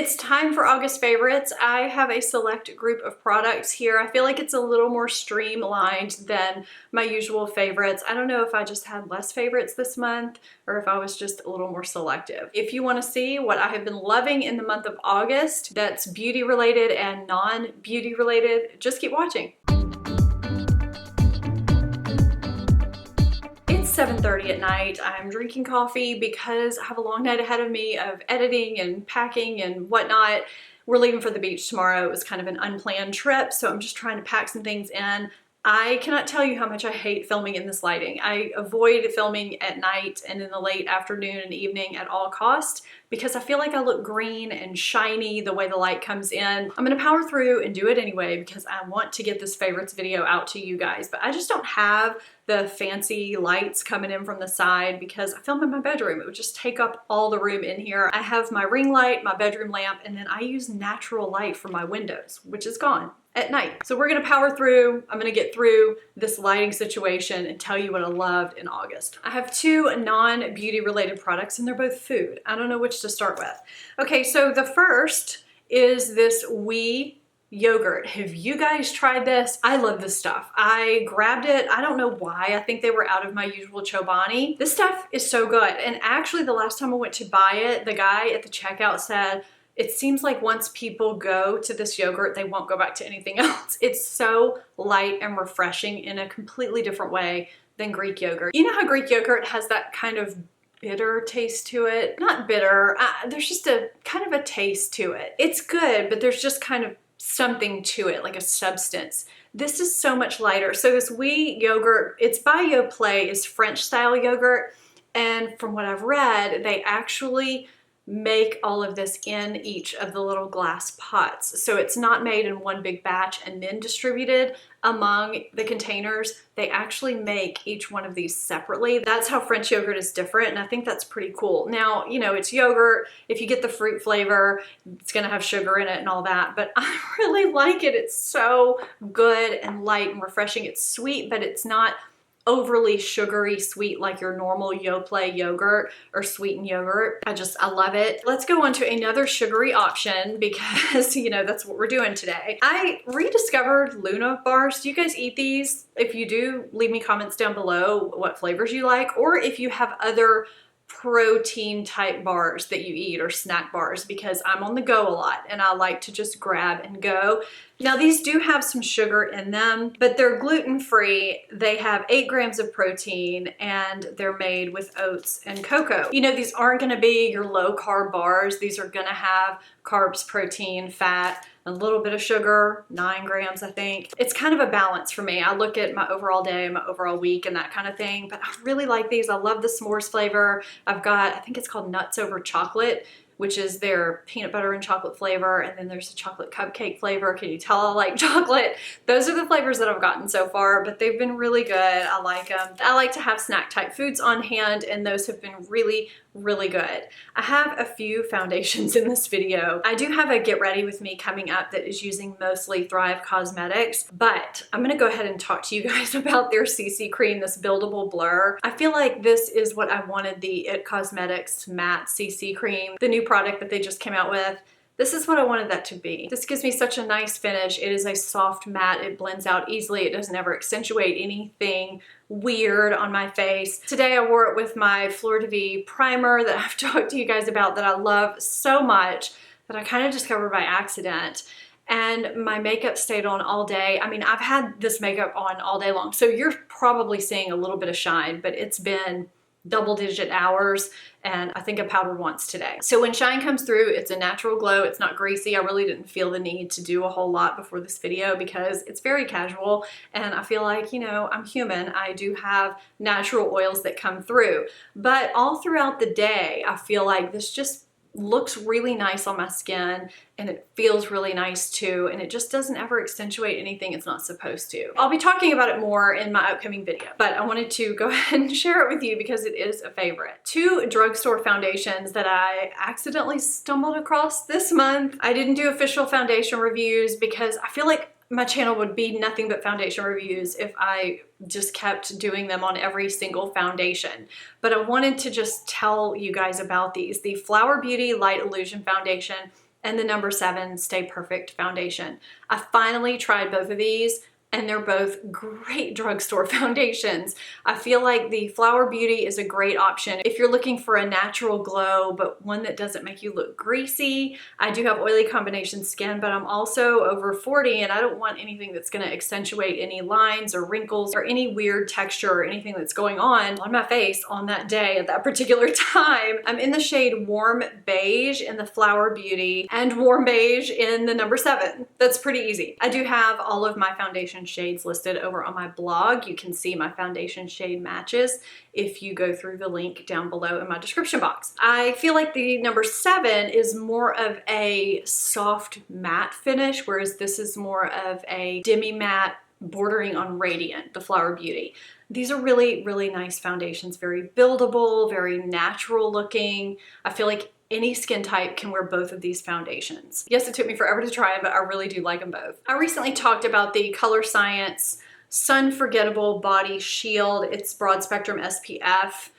It's time for August favorites. I have a select group of products here. I feel like it's a little more streamlined than my usual favorites. I don't know if I just had less favorites this month or if I was just a little more selective. If you want to see what I have been loving in the month of August that's beauty related and non-beauty related, just keep watching. It's 7:30 at night. I'm drinking coffee because I have a long night ahead of me of editing and packing and whatnot. We're leaving for the beach tomorrow. It was kind of an unplanned trip, so I'm just trying to pack some things in. I cannot tell you how much I hate filming in this lighting. I avoid filming at night and in the late afternoon and evening at all costs because I feel like I look green and shiny the way the light comes in. I'm gonna power through and do it anyway because I want to get this favorites video out to you guys, but I just don't have the fancy lights coming in from the side because I film in my bedroom. It would just take up all the room in here. I have my ring light, my bedroom lamp, and then I use natural light from my windows, which is gone at night. So we're gonna power through. I'm gonna get through this lighting situation and tell you what I loved in August. I have two non-beauty related products and they're both food. I don't know which to start with. Okay, so the first is this Oui Yogurt. Have you guys tried this? I love this stuff. I grabbed it. I don't know why. I think they were out of my usual Chobani. This stuff is so good. And actually the last time I went to buy it, the guy at the checkout said, it seems like once people go to this yogurt, they won't go back to anything else. It's so light and refreshing in a completely different way than Greek yogurt. You know how Greek yogurt has that kind of bitter taste to it? Not bitter, there's just a kind of a taste to it. It's good, but there's just kind of something to it, like a substance. This is so much lighter. So this Oui Yogurt, it's by Yoplait, is French style yogurt. And from what I've read, they actually make all of this in each of the little glass pots. So it's not made in one big batch and then distributed among the containers. They actually make each one of these separately. That's how French yogurt is different, and I think that's pretty cool. Now, you know, it's yogurt. If you get the fruit flavor, it's gonna have sugar in it and all that, but I really like it. It's so good and light and refreshing. It's sweet, but it's not overly sugary sweet like your normal Yoplait yogurt or sweetened yogurt. I love it. Let's go on to another sugary option because, you know, that's what we're doing today. I rediscovered Luna bars. Do you guys eat these? If you do, leave me comments down below what flavors you like, or if you have other protein type bars that you eat or snack bars, because I'm on the go a lot and I like to just grab and go. Now these do have some sugar in them, but they're gluten-free. They have 8 grams of protein and they're made with oats and cocoa. You know, these aren't gonna be your low carb bars. These are gonna have carbs, protein, fat, a little bit of sugar, 9 grams, I think. It's kind of a balance for me. I look at my overall day, my overall week and that kind of thing, but I really like these. I love the s'mores flavor. I've got, I think it's called Nuts Over Chocolate, which is their peanut butter and chocolate flavor. And then there's a chocolate cupcake flavor. Can you tell I like chocolate? Those are the flavors that I've gotten so far, but they've been really good. I like them. I like to have snack type foods on hand and those have been really, really good. I have a few foundations in this video. I do have a get ready with me coming up that is using mostly Thrive Cosmetics, but I'm gonna go ahead and talk to you guys about their CC cream, this buildable blur. I feel like this is what I wanted the IT Cosmetics matte CC cream, the new product that they just came out with. This is what I wanted that to be. This gives me such a nice finish. It is a soft matte. It blends out easily. It doesn't ever accentuate anything weird on my face. Today I wore it with my Fleur de Vie primer that I've talked to you guys about that I love so much that I kind of discovered by accident. And my makeup stayed on all day. I mean, I've had this makeup on all day long. So you're probably seeing a little bit of shine, but it's been double-digit hours and I think I powdered once today. So when shine comes through, it's a natural glow. It's not greasy. I really didn't feel the need to do a whole lot before this video because it's very casual and I feel like, you know, I'm human. I do have natural oils that come through, but all throughout the day, I feel like this just looks really nice on my skin and it feels really nice too, and it just doesn't ever accentuate anything it's not supposed to. I'll be talking about it more in my upcoming video, but I wanted to go ahead and share it with you because it is a favorite. 2 drugstore foundations that I accidentally stumbled across this month. I didn't do official foundation reviews because I feel like my channel would be nothing but foundation reviews if I just kept doing them on every single foundation. But I wanted to just tell you guys about these. The Flower Beauty Light Illusion Foundation and the number 7 Stay Perfect foundation. I finally tried both of these, and they're both great drugstore foundations. I feel like the Flower Beauty is a great option if you're looking for a natural glow, but one that doesn't make you look greasy. I do have oily combination skin, but I'm also over 40 and I don't want anything that's gonna accentuate any lines or wrinkles or any weird texture or anything that's going on my face on that day at that particular time. I'm in the shade Warm Beige in the Flower Beauty and Warm Beige in the number 7. That's pretty easy. I do have all of my foundation shades listed over on my blog. You can see my foundation shade matches if you go through the link down below in my description box. I feel like the number 7 is more of a soft matte finish, whereas this is more of a demi-matte bordering on radiant, the Flower Beauty. These are really, really nice foundations, very buildable, very natural looking. I feel like any skin type can wear both of these foundations. Yes, it took me forever to try them, but I really do like them both. I recently talked about the Color Science Sun Forgettable Body Shield. It's broad spectrum SPF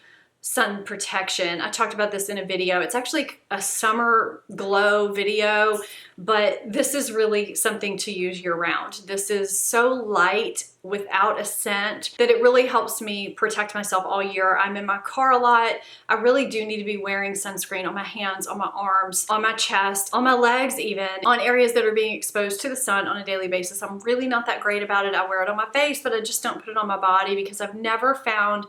sun protection. I talked about this in a video. It's actually a summer glow video, but this is really something to use year round. This is so light without a scent that it really helps me protect myself all year. I'm in my car a lot. I really do need to be wearing sunscreen on my hands, on my arms, on my chest, on my legs even, on areas that are being exposed to the sun on a daily basis. I'm really not that great about it. I wear it on my face, but I just don't put it on my body because I've never found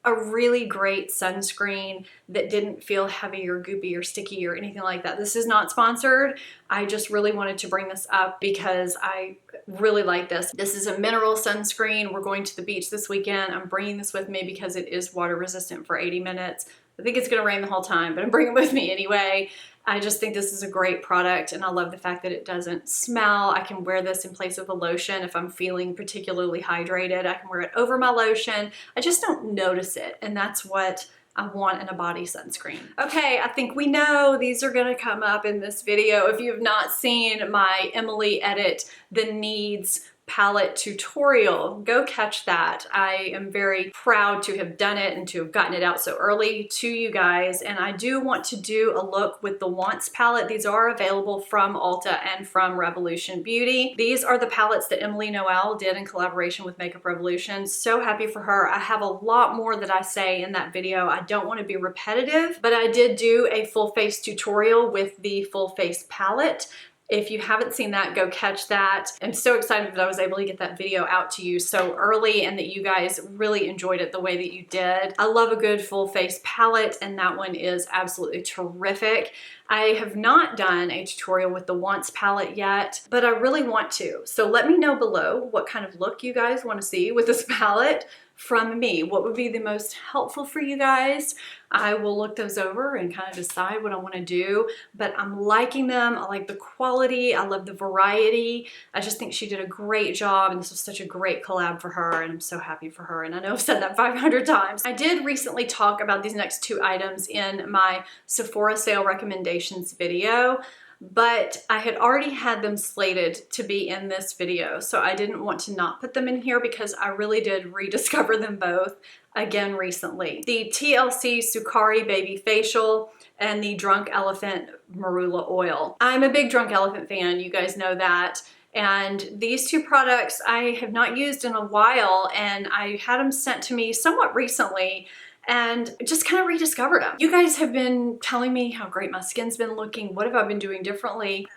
a really great sunscreen that didn't feel heavy or goopy or sticky or anything like that. This is not sponsored. I just really wanted to bring this up because I really like this. This is a mineral sunscreen. We're going to the beach this weekend. I'm bringing this with me because it is water resistant for 80 minutes. I think it's gonna rain the whole time, but I'm bringing it with me anyway. I just think this is a great product and I love the fact that it doesn't smell. I can wear this in place of a lotion if I'm feeling particularly hydrated. I can wear it over my lotion. I just don't notice it, and that's what I want in a body sunscreen. Okay, I think we know these are gonna come up in this video. If you have not seen my Emily Edit the Needs palette tutorial, go catch that. I am very proud to have done it and to have gotten it out so early to you guys. And I do want to do a look with the Wants palette. These are available from Ulta and from Revolution Beauty. These are the palettes that Emily Noel did in collaboration with Makeup Revolution. So happy for her. I have a lot more that I say in that video. I don't want to be repetitive, but I did do a full face tutorial with the full face palette. If you haven't seen that, go catch that. I'm so excited that I was able to get that video out to you so early and that you guys really enjoyed it the way that you did. I love a good full face palette and that one is absolutely terrific. I have not done a tutorial with the Wants palette yet, but I really want to. So let me know below what kind of look you guys want to see with this palette from me. What would be the most helpful for you guys? I will look those over and kind of decide what I want to do, but I'm liking them. I like the quality. I love the variety. I just think she did a great job and this was such a great collab for her and I'm so happy for her. And I know I've said that 500 times. I did recently talk about these next 2 items in my Sephora sale recommendations video, but I had already had them slated to be in this video, so I didn't want to not put them in here because I really did rediscover them both again recently. The TLC Sukari Baby Facial and the Drunk Elephant Marula Oil. I'm a big Drunk Elephant fan, you guys know that. And these 2 products I have not used in a while and I had them sent to me somewhat recently and just kind of rediscovered them. You guys have been telling me how great my skin's been looking. What have I been doing differently?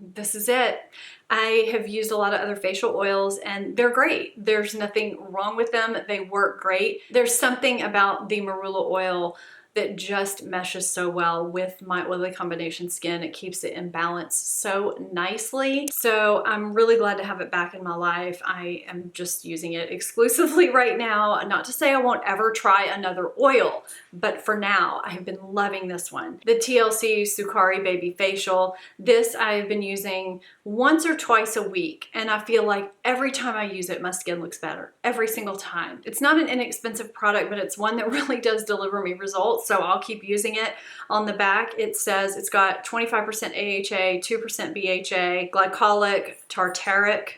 This is it. I have used a lot of other facial oils and they're great. There's nothing wrong with them. They work great. There's something about the marula oil that just meshes so well with my oily combination skin. It keeps it in balance so nicely. So I'm really glad to have it back in my life. I am just using it exclusively right now. Not to say I won't ever try another oil, but for now, I have been loving this one. The TLC Sukari Baby Facial. This I've been using once or twice a week, and I feel like every time I use it, my skin looks better. Every single time. It's not an inexpensive product, but it's one that really does deliver me results. So I'll keep using it. On the back, it says it's got 25% AHA, 2% BHA, glycolic, tartaric,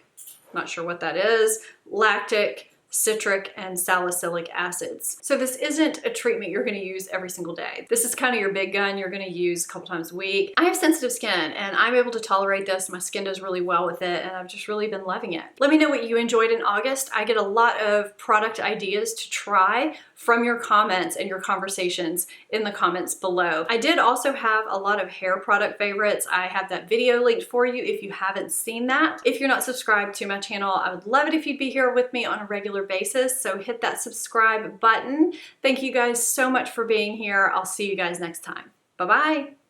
not sure what that is, lactic, citric and salicylic acids. So this isn't a treatment you're going to use every single day. This is kind of your big gun you're going to use a couple times a week. I have sensitive skin and I'm able to tolerate this. My skin does really well with it and I've just really been loving it. Let me know what you enjoyed in August. I get a lot of product ideas to try from your comments and your conversations in the comments below. I did also have a lot of hair product favorites. I have that video linked for you if you haven't seen that. If you're not subscribed to my channel, I would love it if you'd be here with me on a regular basis. So hit that subscribe button. Thank you guys so much for being here. I'll see you guys next time. Bye-bye.